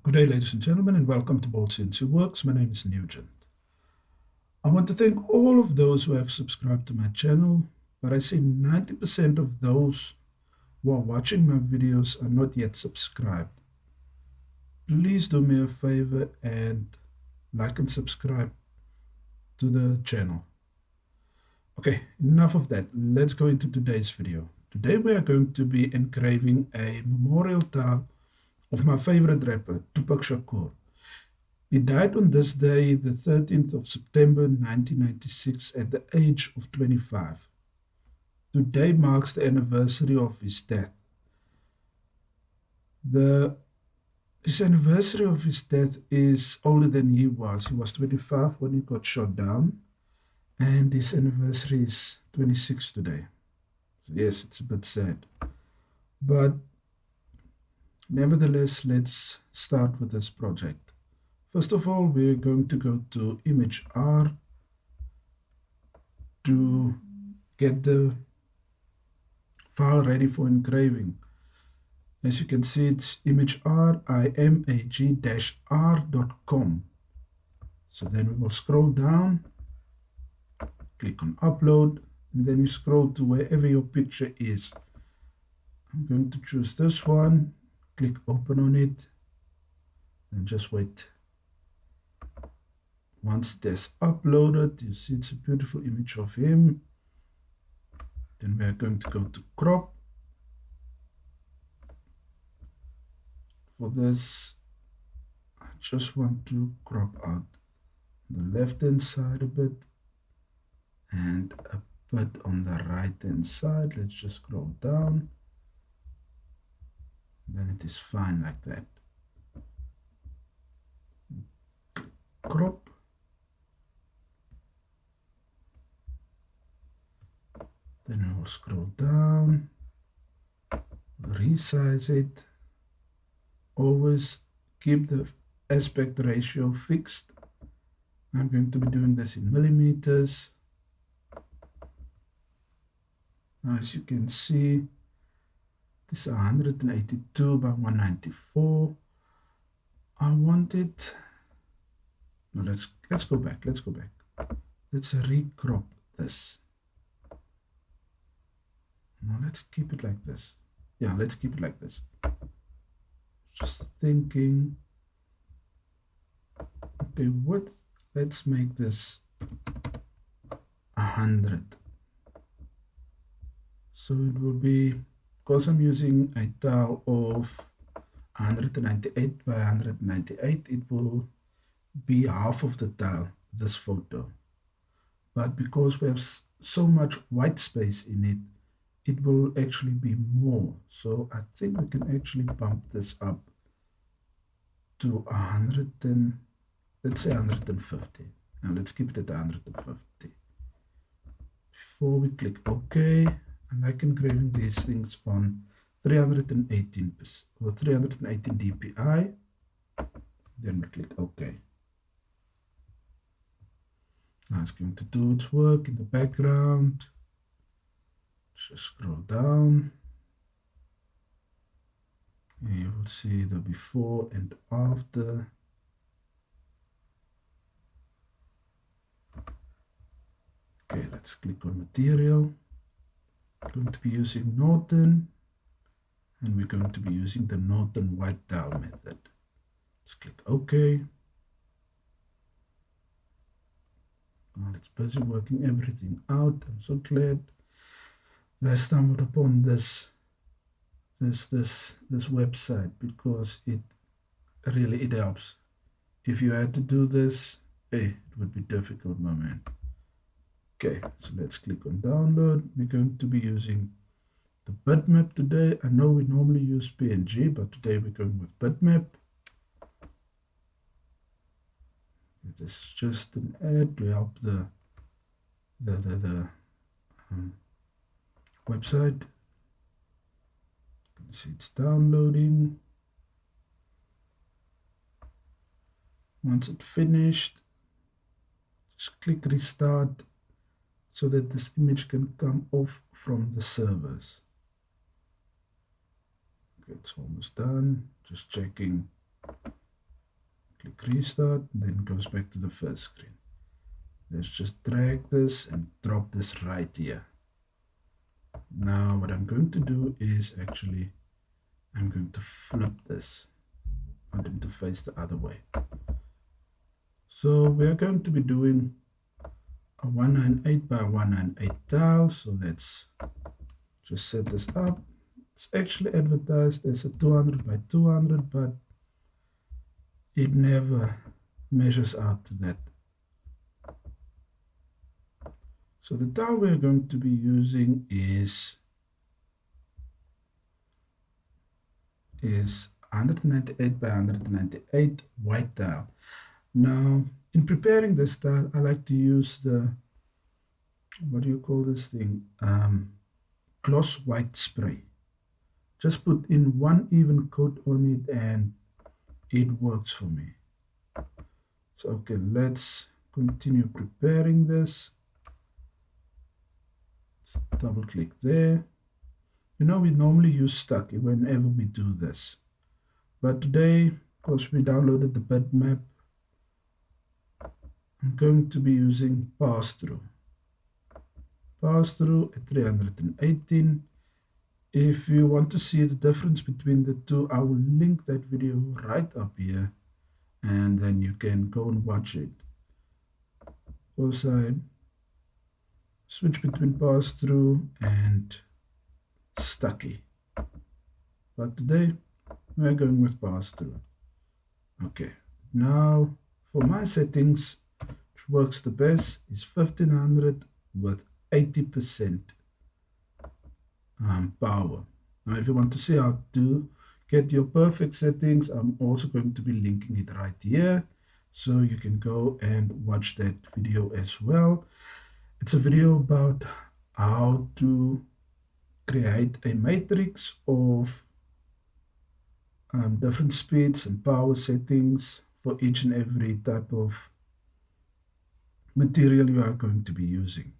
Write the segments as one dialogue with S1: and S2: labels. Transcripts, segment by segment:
S1: Good day, ladies and gentlemen, and welcome to Bold CNC Works. My name is Nugent. I want to thank all of those who have subscribed to my channel, but I see 90% of those who are watching my videos are not yet subscribed. Please do me a favor and like and subscribe to the channel. Okay, enough of that. Let's go into today's video. Today we are going to be engraving a memorial tile of my favorite rapper, Tupac Shakur. He died on this day, the 13th of September 1996, at the age of 25. Today marks the anniversary of his death. His anniversary of his death is older than he was. He was 25 when he got shot down, and his anniversary is 26 today. So yes, it's a bit sad. But nevertheless, let's start with this project. First of all, we're going to go to imag-r to get the file ready for engraving. As you can see, it's imag-r, imag-r.com. So then we will scroll down, click on upload, and then you scroll to wherever your picture is. I'm going to choose this one, click open on it, and just wait. Once that's uploaded, you see it's a beautiful image of him. Then we are going to go to crop. For this, I just want to crop out the left hand side a bit and a bit on the right hand side. Let's just scroll down. Then it is fine like that. Crop. Then I will scroll down, resize it. Always keep the aspect ratio fixed. I'm going to be doing this in millimeters. As you can see, this is 182 by 194. I want it. No, let's go back. Let's recrop this. Now let's keep it like this. Yeah, let's keep it like this. Just thinking. Okay, let's make this 100. So it will be, because I'm using a tile of 198 by 198, it will be half of the tile, this photo. But because we have so much white space in it, it will actually be more. So I think we can actually bump this up to 100 and, let's say 150. Now let's keep it at 150. Before we click OK, I like engraving these things on 318 or 318 dpi. Then we click OK. Now it's going to do its work in the background. Just scroll down. And you will see the before and after. Okay, let's click on material. I'm going to be using Norton, and we're going to be using the Norton white tile method. Let's click OK. Now it's busy working everything out. I'm so glad I stumbled upon this website, because it really helps. If you had to do this, hey, it would be difficult, my man. Okay, so let's click on download. We're going to be using the bitmap today. I know we normally use PNG, but today we're going with bitmap. This is just an ad to help the website. You can see it's downloading. Once it's finished, just click restart so that this image can come off from the servers. Okay, it's almost done. Just checking click restart, then goes back to the first screen. Let's just drag this and drop this right here. Now what I'm going to do is actually I'm going to flip this. I want it to face the other way. So we are going to be doing a 198 by 198 tile. So let's just set this up. It's actually advertised as a 200 by 200, but it never measures out to that. So the tile we're going to be using is 198 by 198 white tile. Now, in preparing this tile, I like to use the, what do you call this thing? Gloss white spray. Just put in one even coat on it and it works for me. So, okay, let's continue preparing this. Let's double click there. You know, we normally use Stucky whenever we do this. But today, because we downloaded the bitmap, I'm going to be using pass-through. Pass-through at 318. If you want to see the difference between the two, I will link that video right up here, and then you can go and watch it. Also, I switch between pass-through and Stucky. But today, we're going with pass-through. Okay, now for my settings, which works the best is 1500 with 80% power. Now if you want to see how to get your perfect settings, I'm also going to be linking it right here, so you can go and watch that video as well. It's a video about how to create a matrix of different speeds and power settings for each and every type of material you are going to be using.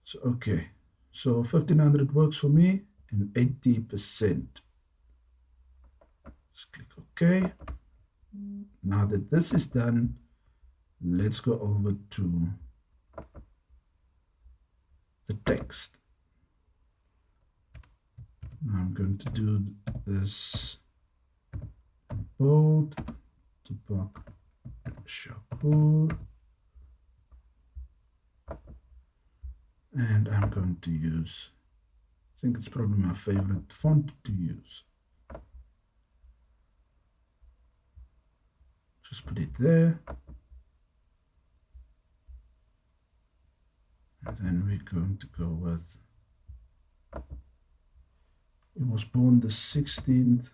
S1: So okay, so 1500 works for me and 80%. Let's click OK. Now that this is done, let's go over to the text. Now I'm going to do this bold, Tupac Shakur, and I'm going to use, I think it's probably my favorite font to use. Just put it there, and then we're going to go with, he was born the 16th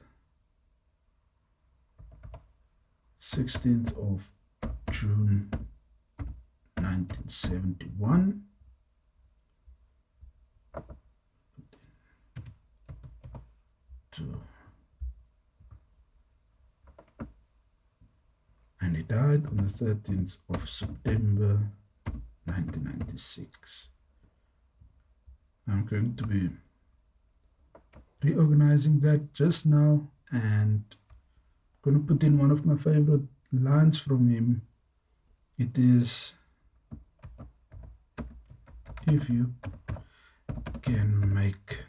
S1: of June 1971. And he died on the 13th of September 1996. I'm going to be reorganizing that just now, and I'm going to put in one of my favorite lines from him. It is, if you can make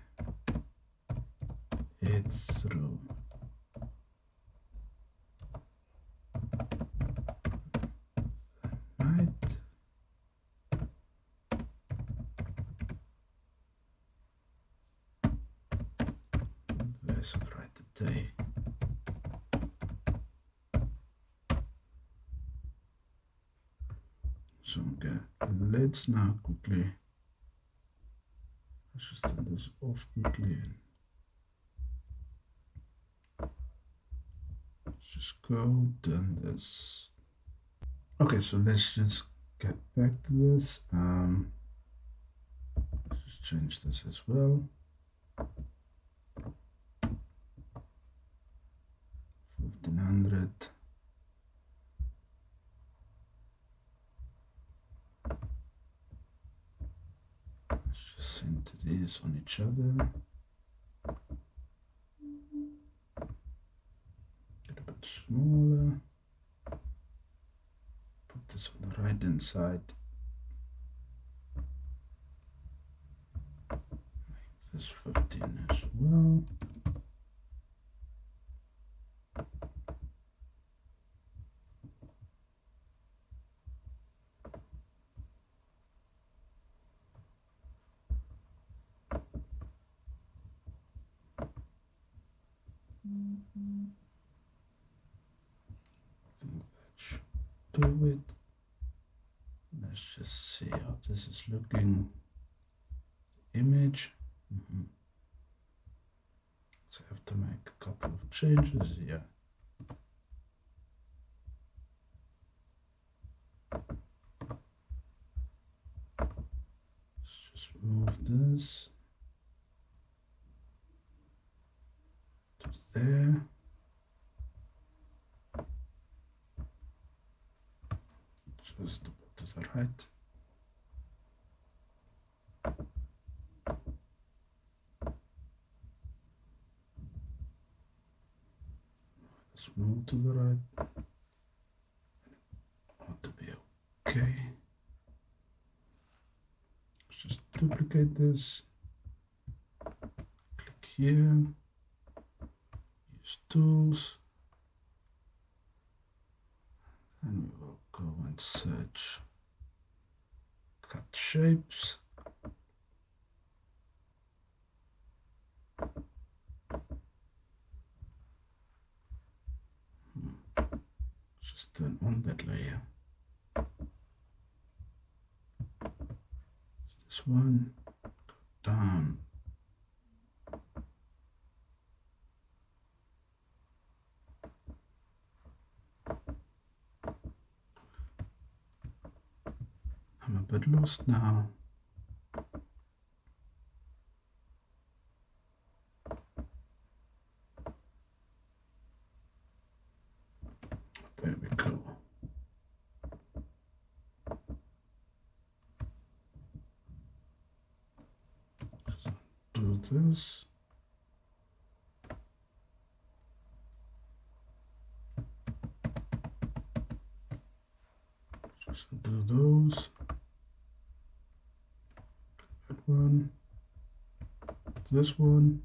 S1: it through, night, there's a brighter day. So okay, let's now quickly, let's just turn this off quickly. Let's just go done this. Okay, so let's just get back to this. Let's just change this as well. 1500. Let's just center these on each other. Get a bit smaller. right hand side. This 15 as well. Do it. Let's just see how this is looking. Image. So I have to make a couple of changes here. Let's just move this to there. Just to put to the right. Let's move to the right. Ought to be okay. Let's just duplicate this. Click here. Use tools. And we will go and search cut shapes. Just turn on that layer. This one, go down. I'm a bit lost now. There we go. Just do this. Just do those. That one. This one.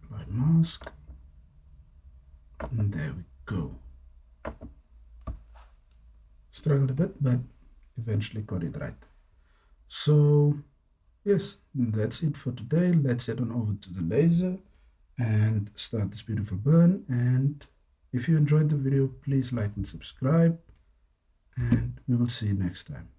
S1: Right mask. And there we go. Struggled a bit, but eventually got it right. So, yes, that's it for today. Let's head on over to the laser and start this beautiful burn. And if you enjoyed the video, please like and subscribe. And we will see you next time.